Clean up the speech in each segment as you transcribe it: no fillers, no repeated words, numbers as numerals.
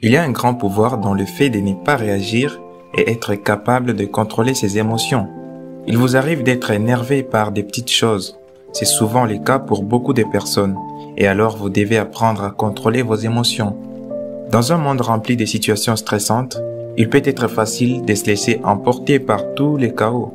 Il y a un grand pouvoir dans le fait de ne pas réagir et être capable de contrôler ses émotions. Il vous arrive d'être énervé par des petites choses. C'est souvent le cas pour beaucoup de personnes. Et alors vous devez apprendre à contrôler vos émotions. Dans un monde rempli de situations stressantes, il peut être facile de se laisser emporter par tous les chaos.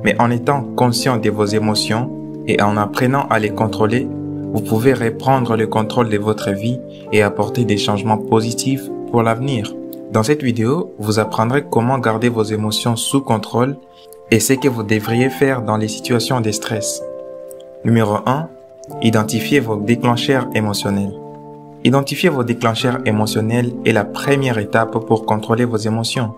Mais en étant conscient de vos émotions et en apprenant à les contrôler, vous pouvez reprendre le contrôle de votre vie et apporter des changements positifs pour l'avenir. Dans cette vidéo, vous apprendrez comment garder vos émotions sous contrôle et ce que vous devriez faire dans les situations de stress. Numéro 1. Identifiez vos déclencheurs émotionnels. Identifier vos déclencheurs émotionnels est la première étape pour contrôler vos émotions.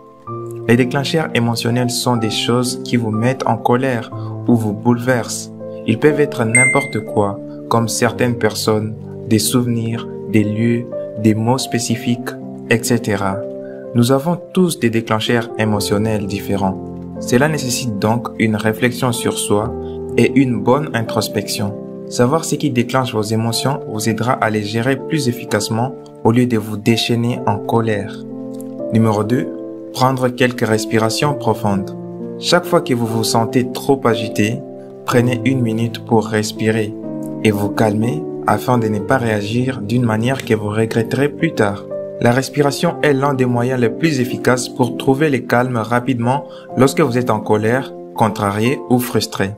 Les déclencheurs émotionnels sont des choses qui vous mettent en colère ou vous bouleversent. Ils peuvent être n'importe quoi, comme certaines personnes, des souvenirs, des lieux, des mots spécifiques, etc. Nous avons tous des déclencheurs émotionnels différents. Cela nécessite donc une réflexion sur soi et une bonne introspection. Savoir ce qui déclenche vos émotions vous aidera à les gérer plus efficacement au lieu de vous déchaîner en colère. Numéro 2. Prendre quelques respirations profondes. Chaque fois que vous vous sentez trop agité, prenez une minute pour respirer et vous calmer afin de ne pas réagir d'une manière que vous regretterez plus tard. La respiration est l'un des moyens les plus efficaces pour trouver le calme rapidement lorsque vous êtes en colère, contrarié ou frustré.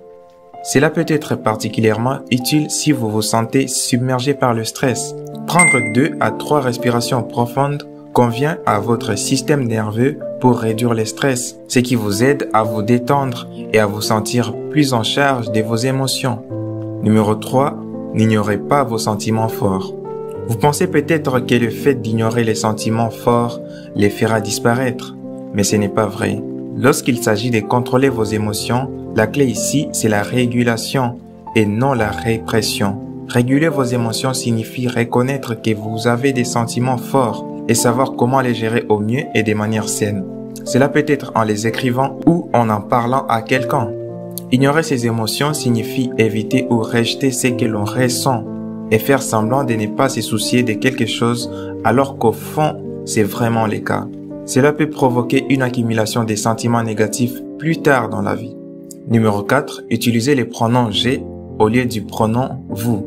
Cela peut être particulièrement utile si vous vous sentez submergé par le stress. Prendre 2 à 3 respirations profondes convient à votre système nerveux pour réduire le stress, ce qui vous aide à vous détendre et à vous sentir plus en charge de vos émotions. Numéro 3. N'ignorez pas vos sentiments forts. Vous pensez peut-être que le fait d'ignorer les sentiments forts les fera disparaître, mais ce n'est pas vrai. Lorsqu'il s'agit de contrôler vos émotions, la clé ici, c'est la régulation et non la répression. Réguler vos émotions signifie reconnaître que vous avez des sentiments forts et savoir comment les gérer au mieux et de manière saine. Cela peut être en les écrivant ou en parlant à quelqu'un. Ignorer ses émotions signifie éviter ou rejeter ce que l'on ressent et faire semblant de ne pas se soucier de quelque chose alors qu'au fond, c'est vraiment le cas. Cela peut provoquer une accumulation des sentiments négatifs plus tard dans la vie. Numéro 4. Utilisez les pronoms « j'ai » au lieu du pronom « vous ».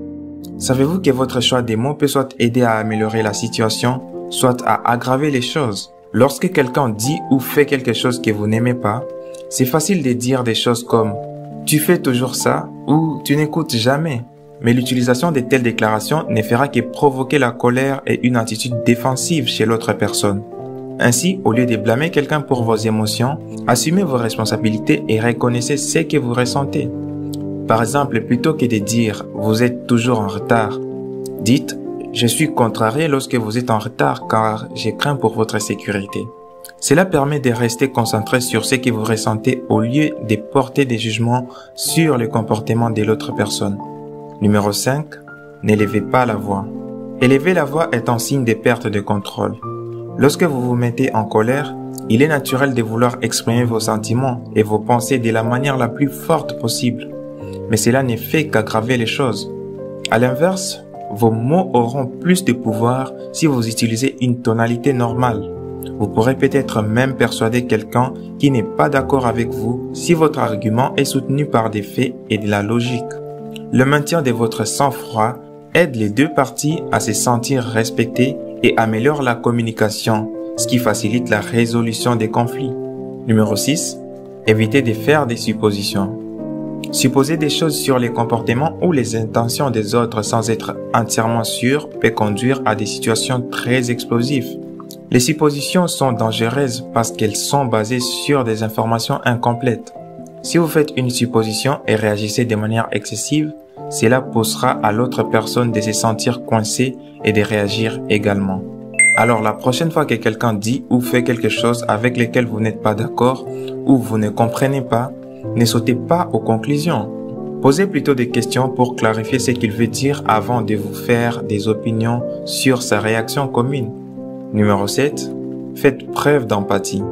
Savez-vous que votre choix des mots peut soit aider à améliorer la situation, soit à aggraver les choses? Lorsque quelqu'un dit ou fait quelque chose que vous n'aimez pas, c'est facile de dire des choses comme « tu fais toujours ça » ou « tu n'écoutes jamais ». Mais l'utilisation de telles déclarations ne fera que provoquer la colère et une attitude défensive chez l'autre personne. Ainsi, au lieu de blâmer quelqu'un pour vos émotions, assumez vos responsabilités et reconnaissez ce que vous ressentez. Par exemple, plutôt que de dire « vous êtes toujours en retard », dites « je suis contrarié lorsque vous êtes en retard car je crains pour votre sécurité ». Cela permet de rester concentré sur ce que vous ressentez au lieu de porter des jugements sur le comportement de l'autre personne. Numéro 5. N'élevez pas la voix. Élever la voix est un signe de perte de contrôle. Lorsque vous vous mettez en colère, il est naturel de vouloir exprimer vos sentiments et vos pensées de la manière la plus forte possible. Mais cela ne fait qu'aggraver les choses. À l'inverse, vos mots auront plus de pouvoir si vous utilisez une tonalité normale. Vous pourrez peut-être même persuader quelqu'un qui n'est pas d'accord avec vous si votre argument est soutenu par des faits et de la logique. Le maintien de votre sang-froid aide les deux parties à se sentir respectées et améliore la communication, ce qui facilite la résolution des conflits. Numéro 6. Évitez de faire des suppositions. Supposer des choses sur les comportements ou les intentions des autres sans être entièrement sûr peut conduire à des situations très explosives. Les suppositions sont dangereuses parce qu'elles sont basées sur des informations incomplètes. Si vous faites une supposition et réagissez de manière excessive, cela poussera à l'autre personne de se sentir coincée et de réagir également. Alors la prochaine fois que quelqu'un dit ou fait quelque chose avec lequel vous n'êtes pas d'accord ou vous ne comprenez pas, ne sautez pas aux conclusions. Posez plutôt des questions pour clarifier ce qu'il veut dire avant de vous faire des opinions sur sa réaction commune. Numéro 7. Faites preuve d'empathie.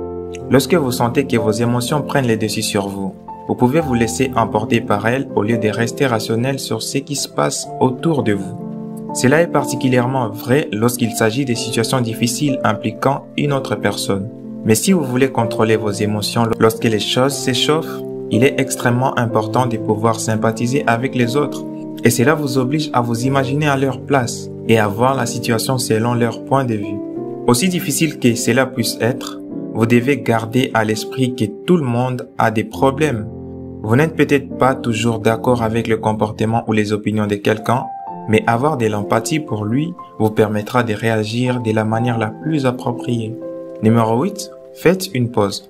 Lorsque vous sentez que vos émotions prennent le dessus sur vous, vous pouvez vous laisser emporter par elles au lieu de rester rationnel sur ce qui se passe autour de vous. Cela est particulièrement vrai lorsqu'il s'agit des situations difficiles impliquant une autre personne. Mais si vous voulez contrôler vos émotions lorsque les choses s'échauffent, il est extrêmement important de pouvoir sympathiser avec les autres. Et cela vous oblige à vous imaginer à leur place et à voir la situation selon leur point de vue. Aussi difficile que cela puisse être, vous devez garder à l'esprit que tout le monde a des problèmes. Vous n'êtes peut-être pas toujours d'accord avec le comportement ou les opinions de quelqu'un, mais avoir de l'empathie pour lui vous permettra de réagir de la manière la plus appropriée. Numéro 8. Faites une pause.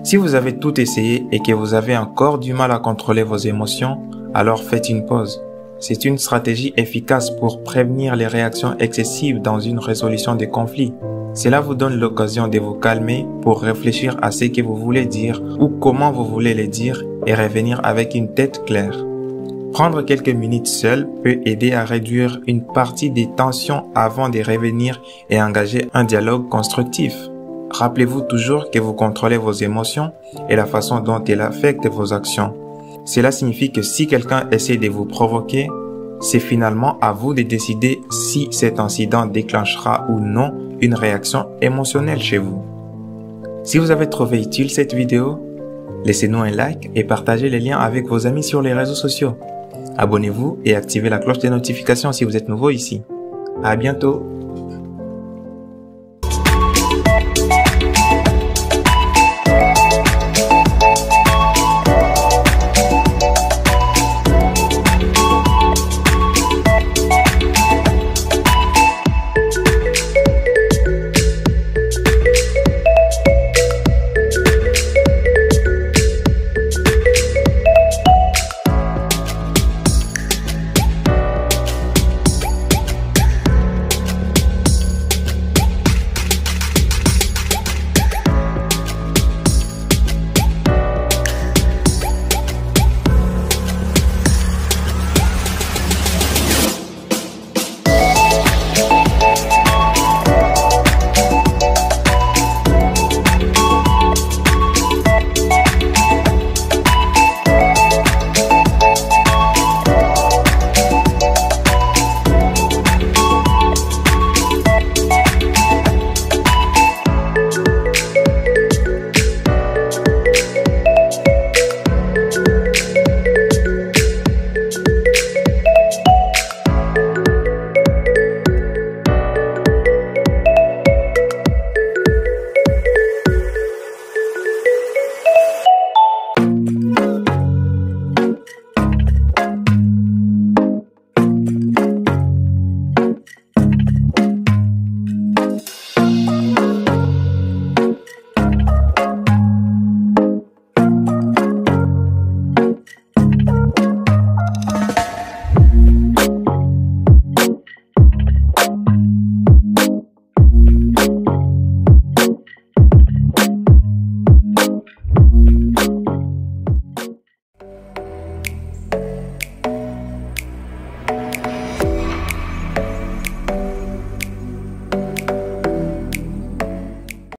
Si vous avez tout essayé et que vous avez encore du mal à contrôler vos émotions, alors faites une pause. C'est une stratégie efficace pour prévenir les réactions excessives dans une résolution des conflits. Cela vous donne l'occasion de vous calmer pour réfléchir à ce que vous voulez dire ou comment vous voulez le dire et revenir avec une tête claire. Prendre quelques minutes seul peut aider à réduire une partie des tensions avant de revenir et engager un dialogue constructif. Rappelez-vous toujours que vous contrôlez vos émotions et la façon dont elles affectent vos actions. Cela signifie que si quelqu'un essaie de vous provoquer, c'est finalement à vous de décider si cet incident déclenchera ou non une réaction émotionnelle chez vous. Si vous avez trouvé utile cette vidéo, laissez-nous un like et partagez les liens avec vos amis sur les réseaux sociaux. Abonnez-vous et activez la cloche des notifications si vous êtes nouveau ici. À bientôt!